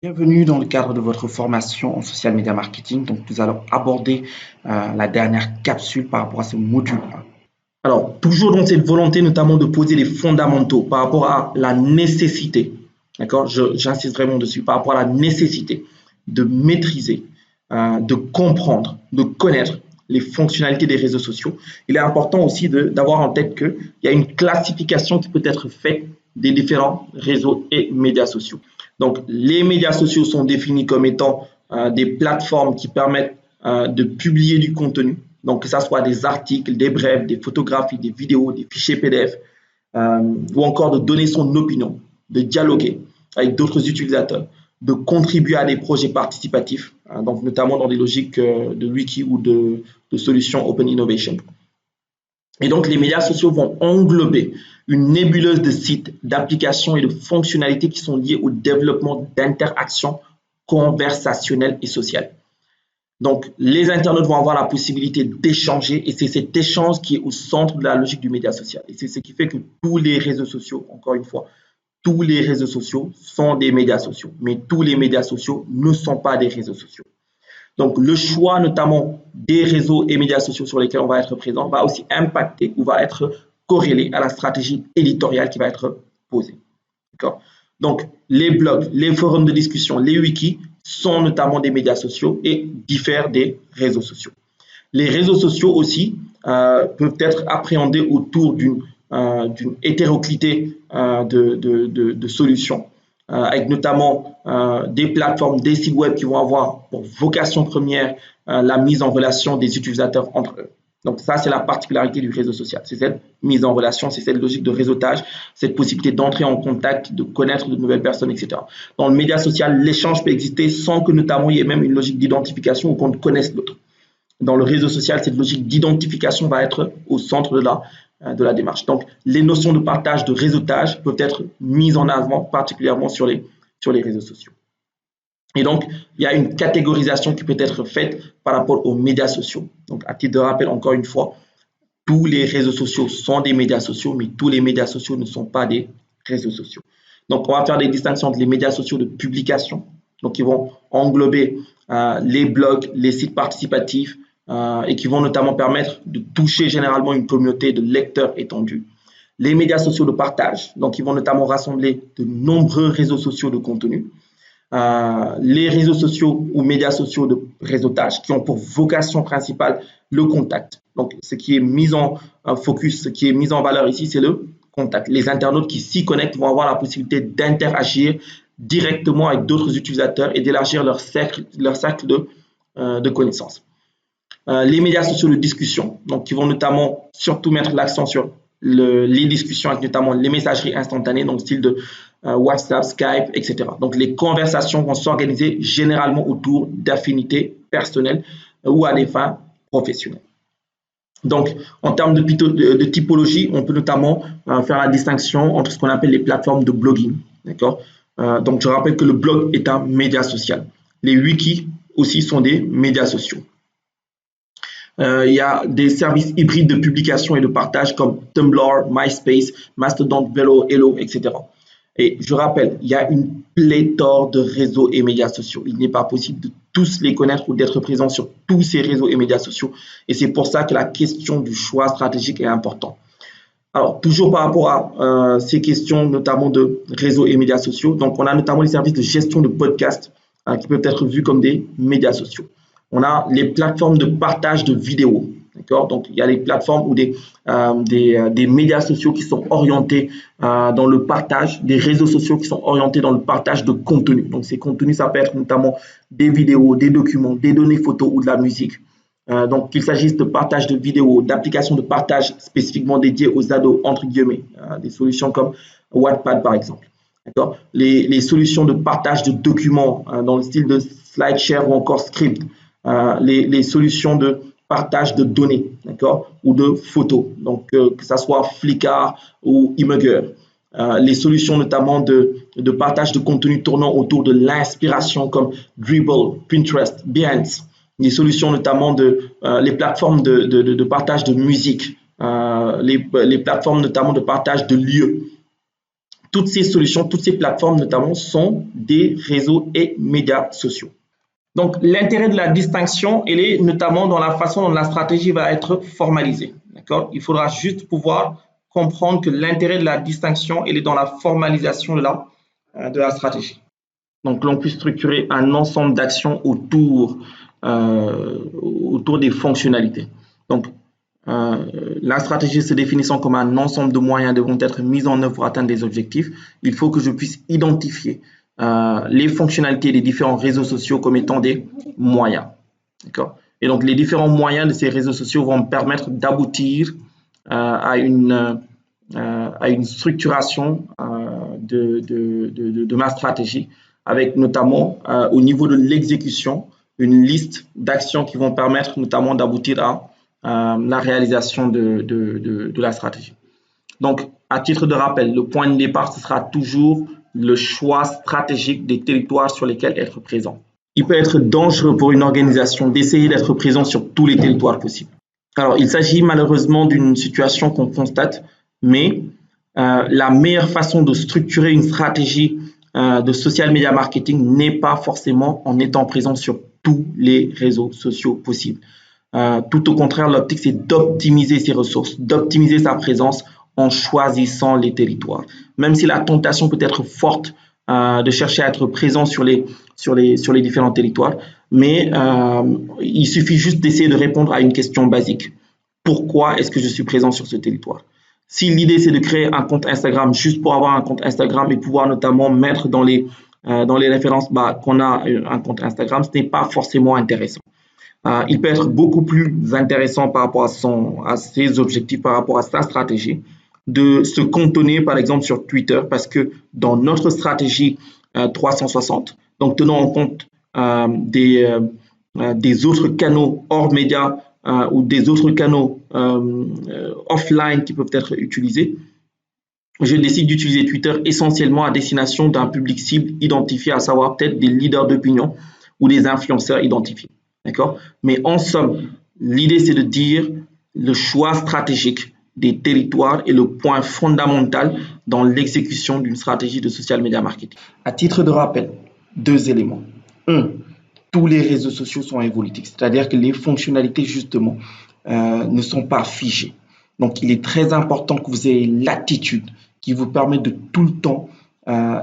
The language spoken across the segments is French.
Bienvenue dans le cadre de votre formation en social media marketing. Donc, nous allons aborder la dernière capsule par rapport à ce module. Alors, toujours dans cette volonté notamment de poser les fondamentaux par rapport à la nécessité, d'accord, j'insiste vraiment dessus, par rapport à la nécessité de maîtriser, de comprendre, de connaître les fonctionnalités des réseaux sociaux. Il est important aussi d'avoir en tête qu'il y a une classification qui peut être faite des différents réseaux et médias sociaux. Donc, les médias sociaux sont définis comme étant des plateformes qui permettent de publier du contenu, donc que ce soit des articles, des brèves, des photographies, des vidéos, des fichiers PDF, ou encore de donner son opinion, de dialoguer avec d'autres utilisateurs, de contribuer à des projets participatifs, donc notamment dans des logiques de wiki ou de solutions open innovation. Et donc, les médias sociaux vont englober une nébuleuse de sites, d'applications et de fonctionnalités qui sont liées au développement d'interactions conversationnelles et sociales. Donc, les internautes vont avoir la possibilité d'échanger et c'est cet échange qui est au centre de la logique du média social. Et c'est ce qui fait que tous les réseaux sociaux, encore une fois, tous les réseaux sociaux sont des médias sociaux, mais tous les médias sociaux ne sont pas des réseaux sociaux. Donc, le choix notamment des réseaux et médias sociaux sur lesquels on va être présent va aussi impacter ou va être corrélé à la stratégie éditoriale qui va être posée. D'accord? Donc, les blogs, les forums de discussion, les wikis sont notamment des médias sociaux et diffèrent des réseaux sociaux. Les réseaux sociaux aussi peuvent être appréhendés autour d'une hétéroclité de solutions, avec notamment des plateformes, des sites web qui vont avoir pour vocation première la mise en relation des utilisateurs entre eux. Donc ça, c'est la particularité du réseau social. C'est cette mise en relation, c'est cette logique de réseautage, cette possibilité d'entrer en contact, de connaître de nouvelles personnes, etc. Dans le média social, l'échange peut exister sans que notamment il y ait même une logique d'identification ou qu'on connaisse l'autre. Dans le réseau social, cette logique d'identification va être au centre de la démarche. Donc, les notions de partage, de réseautage peuvent être mises en avant, particulièrement sur les réseaux sociaux. Et donc, il y a une catégorisation qui peut être faite par rapport aux médias sociaux. Donc, à titre de rappel, encore une fois, tous les réseaux sociaux sont des médias sociaux, mais tous les médias sociaux ne sont pas des réseaux sociaux. Donc, on va faire des distinctions entre les médias sociaux de publication, donc qui vont englober les blogs, les sites participatifs, et qui vont notamment permettre de toucher généralement une communauté de lecteurs étendus. Les médias sociaux de partage, donc qui vont notamment rassembler de nombreux réseaux sociaux de contenu. Les réseaux sociaux ou médias sociaux de réseautage qui ont pour vocation principale le contact. Donc, ce qui est mis en focus, ce qui est mis en valeur ici, c'est le contact. Les internautes qui s'y connectent vont avoir la possibilité d'interagir directement avec d'autres utilisateurs et d'élargir leur cercle de connaissances. Les médias sociaux de discussion, donc qui vont notamment surtout mettre l'accent sur les discussions avec notamment les messageries instantanées, donc style de WhatsApp, Skype, etc. Donc les conversations vont s'organiser généralement autour d'affinités personnelles ou à des fins professionnelles. Donc, en termes de typologie, on peut notamment faire la distinction entre ce qu'on appelle les plateformes de blogging. D'accord? Donc, je rappelle que le blog est un média social. Les wikis aussi sont des médias sociaux. Il y a des services hybrides de publication et de partage comme Tumblr, MySpace, Mastodon, Velo, Hello, etc. Et je rappelle, il y a une pléthore de réseaux et médias sociaux. Il n'est pas possible de tous les connaître ou d'être présent sur tous ces réseaux et médias sociaux. Et c'est pour ça que la question du choix stratégique est importante. Alors, toujours par rapport à ces questions, notamment de réseaux et médias sociaux, donc on a notamment les services de gestion de podcasts qui peuvent être vus comme des médias sociaux. On a les plateformes de partage de vidéos. Donc, il y a des plateformes ou des médias sociaux qui sont orientés dans le partage, des réseaux sociaux qui sont orientés dans le partage de contenu. Donc, ces contenus, ça peut être notamment des vidéos, des documents, des données photos ou de la musique. Donc, qu'il s'agisse de partage de vidéos, d'applications de partage spécifiquement dédiées aux ados, entre guillemets, des solutions comme Wattpad, par exemple. Les solutions de partage de documents dans le style de SlideShare ou encore Script. Les solutions de partage de données, ou de photos, donc que ce soit Flickr ou Imgur. Les solutions notamment de partage de contenu tournant autour de l'inspiration comme Dribbble, Pinterest, Behance. Des solutions notamment les plateformes de partage de musique, les plateformes notamment de partage de lieux, toutes ces solutions, toutes ces plateformes notamment sont des réseaux et médias sociaux. Donc, l'intérêt de la distinction, elle est notamment dans la façon dont la stratégie va être formalisée. D'accord? Il faudra juste pouvoir comprendre que l'intérêt de la distinction, elle est dans la formalisation de la stratégie. Donc, l'on peut structurer un ensemble d'actions autour des fonctionnalités. Donc, la stratégie se définissant comme un ensemble de moyens devant être mis en œuvre pour atteindre des objectifs, il faut que je puisse identifier les fonctionnalités des différents réseaux sociaux comme étant des moyens. D'accord? Et donc, les différents moyens de ces réseaux sociaux vont me permettre d'aboutir à une structuration de ma stratégie, avec notamment au niveau de l'exécution, une liste d'actions qui vont permettre notamment d'aboutir à la réalisation de la stratégie. Donc, à titre de rappel, le point de départ, ce sera toujours le choix stratégique des territoires sur lesquels être présent. Il peut être dangereux pour une organisation d'essayer d'être présent sur tous les territoires possibles. Alors, il s'agit malheureusement d'une situation qu'on constate, mais la meilleure façon de structurer une stratégie de social media marketing n'est pas forcément en étant présent sur tous les réseaux sociaux possibles. Tout au contraire, l'optique, c'est d'optimiser ses ressources, d'optimiser sa présence en choisissant les territoires. Même si la tentation peut être forte de chercher à être présent sur les différents territoires, mais il suffit juste d'essayer de répondre à une question basique. Pourquoi est-ce que je suis présent sur ce territoire? Si l'idée, c'est de créer un compte Instagram juste pour avoir un compte Instagram et pouvoir notamment mettre dans les références qu'on a un compte Instagram, ce n'est pas forcément intéressant. Il peut être beaucoup plus intéressant par rapport à ses objectifs, par rapport à sa stratégie, de se cantonner par exemple sur Twitter, parce que dans notre stratégie 360, donc tenons en compte des autres canaux hors médias ou des autres canaux offline qui peuvent être utilisés, je décide d'utiliser Twitter essentiellement à destination d'un public cible identifié, à savoir peut-être des leaders d'opinion ou des influenceurs identifiés. D'accord? Mais en somme, l'idée, c'est de dire le choix stratégique des territoires est le point fondamental dans l'exécution d'une stratégie de social media marketing. À titre de rappel, 2 éléments. 1, tous les réseaux sociaux sont évolutifs, c'est-à-dire que les fonctionnalités, justement, ne sont pas figées. Donc, il est très important que vous ayez l'attitude qui vous permet de tout le temps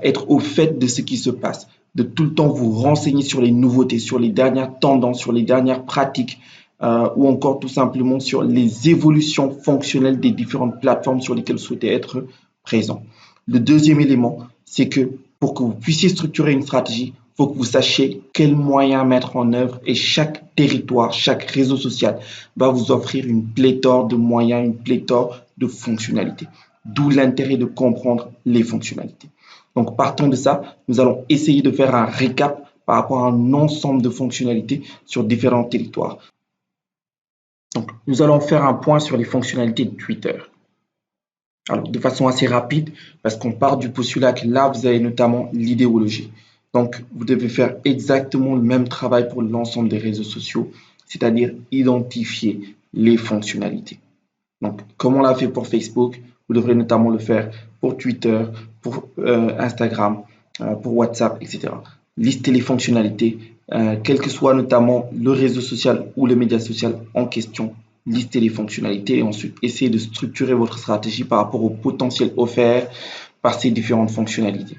être au fait de ce qui se passe, de tout le temps vous renseigner sur les nouveautés, sur les dernières tendances, sur les dernières pratiques ou encore tout simplement sur les évolutions fonctionnelles des différentes plateformes sur lesquelles vous souhaitez être présent. Le deuxième élément, c'est que pour que vous puissiez structurer une stratégie, il faut que vous sachiez quels moyens mettre en œuvre et chaque territoire, chaque réseau social va vous offrir une pléthore de moyens, une pléthore de fonctionnalités. D'où l'intérêt de comprendre les fonctionnalités. Donc, partant de ça, nous allons essayer de faire un récap par rapport à un ensemble de fonctionnalités sur différents territoires. Donc, nous allons faire un point sur les fonctionnalités de Twitter. Alors, de façon assez rapide, parce qu'on part du postulat que là, vous avez notamment l'idéologie. Donc, vous devez faire exactement le même travail pour l'ensemble des réseaux sociaux, c'est-à-dire identifier les fonctionnalités. Donc, comme on l'a fait pour Facebook, vous devrez notamment le faire pour Twitter, pour Instagram, pour WhatsApp, etc. Listez les fonctionnalités, quel que soit notamment le réseau social ou le média social en question. Listez les fonctionnalités et ensuite essayez de structurer votre stratégie par rapport au potentiel offert par ces différentes fonctionnalités.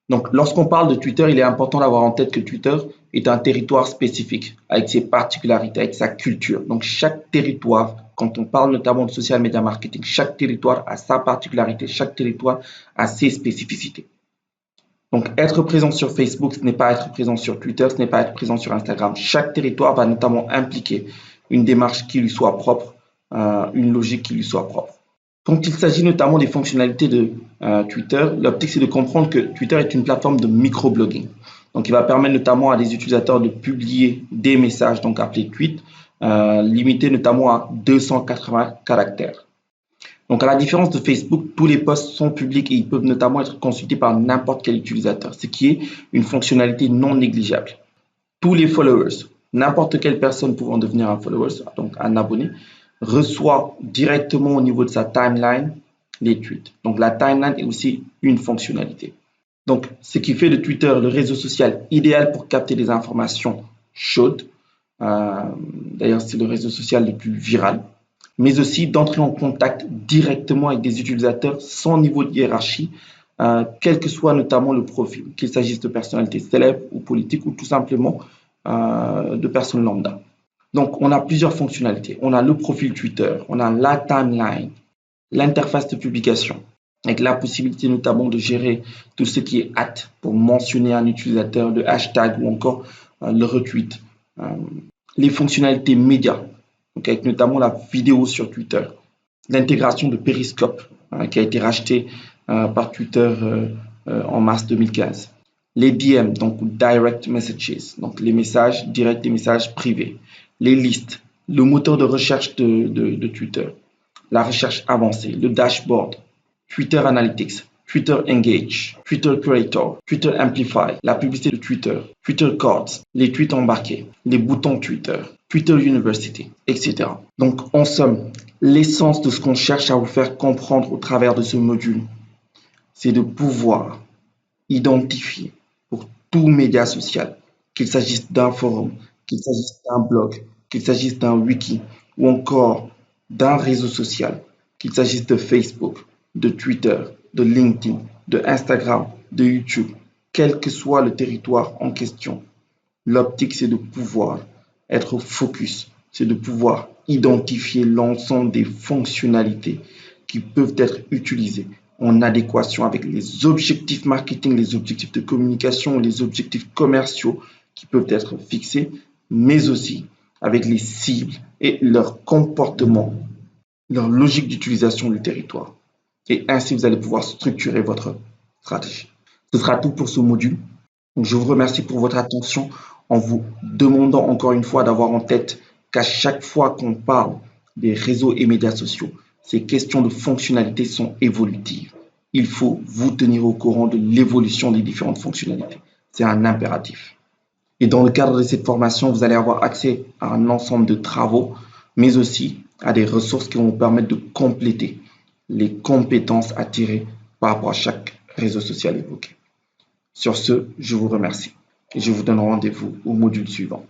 Donc, lorsqu'on parle de Twitter, il est important d'avoir en tête que Twitter est un territoire spécifique avec ses particularités, avec sa culture. Donc, chaque territoire, quand on parle notamment de social media marketing, chaque territoire a sa particularité, chaque territoire a ses spécificités. Donc, être présent sur Facebook, ce n'est pas être présent sur Twitter, ce n'est pas être présent sur Instagram. Chaque territoire va notamment impliquer une démarche qui lui soit propre, une logique qui lui soit propre. Quand il s'agit notamment des fonctionnalités de Twitter, l'optique c'est de comprendre que Twitter est une plateforme de microblogging. Donc, il va permettre notamment à des utilisateurs de publier des messages, donc appelés tweets, limités notamment à 280 caractères. Donc, à la différence de Facebook, tous les posts sont publics et ils peuvent notamment être consultés par n'importe quel utilisateur, ce qui est une fonctionnalité non négligeable. Tous les followers, n'importe quelle personne pouvant devenir un follower, donc un abonné, reçoit directement au niveau de sa timeline les tweets. Donc la timeline est aussi une fonctionnalité. Donc ce qui fait de Twitter le réseau social idéal pour capter des informations chaudes. D'ailleurs, c'est le réseau social le plus viral, mais aussi d'entrer en contact directement avec des utilisateurs sans niveau de hiérarchie, quel que soit notamment le profil, qu'il s'agisse de personnalités célèbres ou politiques ou tout simplement de personnes lambda. Donc, on a plusieurs fonctionnalités. On a le profil Twitter, on a la timeline, l'interface de publication, avec la possibilité notamment de gérer tout ce qui est hâte pour mentionner un utilisateur, le hashtag ou encore le retweet. Les fonctionnalités médias, donc avec notamment la vidéo sur Twitter, l'intégration de Periscope qui a été racheté par Twitter en mars 2015, les DM, donc Direct Messages, donc les messages directs, les messages privés, les listes, le moteur de recherche de Twitter, la recherche avancée, le dashboard, Twitter Analytics, Twitter Engage, Twitter Creator, Twitter Amplify, la publicité de Twitter, Twitter Cards, les tweets embarqués, les boutons Twitter, Twitter University, etc. Donc, en somme, l'essence de ce qu'on cherche à vous faire comprendre au travers de ce module, c'est de pouvoir identifier pour tout média social, qu'il s'agisse d'un forum, qu'il s'agisse d'un blog, qu'il s'agisse d'un wiki ou encore d'un réseau social, qu'il s'agisse de Facebook, de Twitter, de LinkedIn, de Instagram, de YouTube, quel que soit le territoire en question. L'optique, c'est de pouvoir être focus, c'est de pouvoir identifier l'ensemble des fonctionnalités qui peuvent être utilisées en adéquation avec les objectifs marketing, les objectifs de communication, les objectifs commerciaux qui peuvent être fixés, mais aussi avec les cibles et leur comportement, leur logique d'utilisation du territoire. Et ainsi, vous allez pouvoir structurer votre stratégie. Ce sera tout pour ce module. Donc, je vous remercie pour votre attention en vous demandant encore une fois d'avoir en tête qu'à chaque fois qu'on parle des réseaux et médias sociaux, ces questions de fonctionnalités sont évolutives. Il faut vous tenir au courant de l'évolution des différentes fonctionnalités. C'est un impératif. Et dans le cadre de cette formation, vous allez avoir accès à un ensemble de travaux, mais aussi à des ressources qui vont vous permettre de compléter les compétences à tirer par rapport à chaque réseau social évoqué. Sur ce, je vous remercie et je vous donne rendez-vous au module suivant.